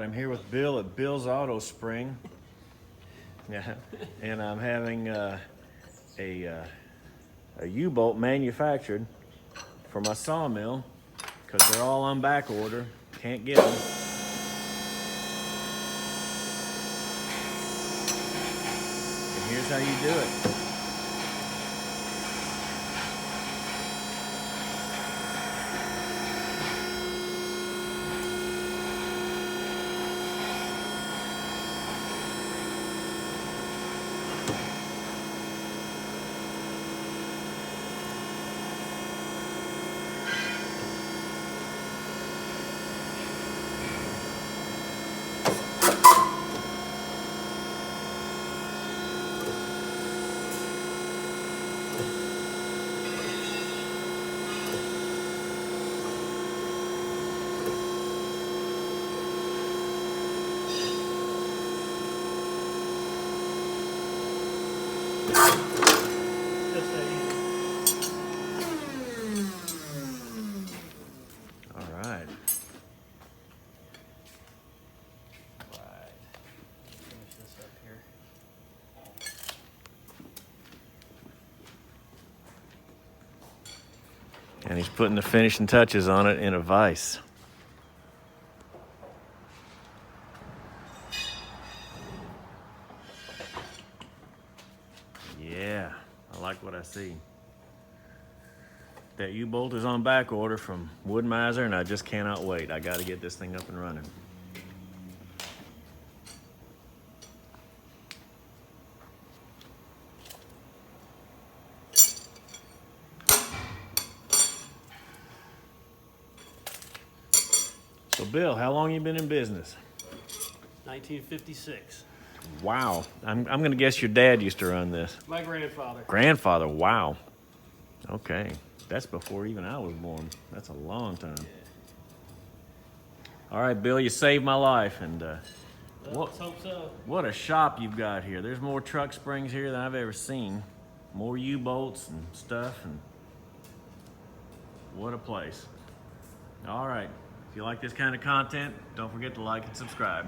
right, I'm here with Bill at Bill's Auto Spring. Yeah, and I'm having a U-bolt manufactured for my sawmill because they're all on back order. Can't get them. And here's how you do it. All right. Finish this up here. And he's putting the finishing touches on it in a vise. Yeah, I like what I see. That U-bolt is on back order from Wood-Mizer, and I just cannot wait. I got to get this thing up and running. So, Bill, how long you been in business? 1956. Wow. I'm going to guess your dad used to run this. My grandfather. Grandfather, wow. Okay. That's before even I was born. That's a long time. Yeah. All right, Bill, you saved my life. And Let's hope so. what a shop you've got here. There's more truck springs here than I've ever seen. More U-bolts and stuff. And what a place. All right. If you like this kind of content, don't forget to like and subscribe.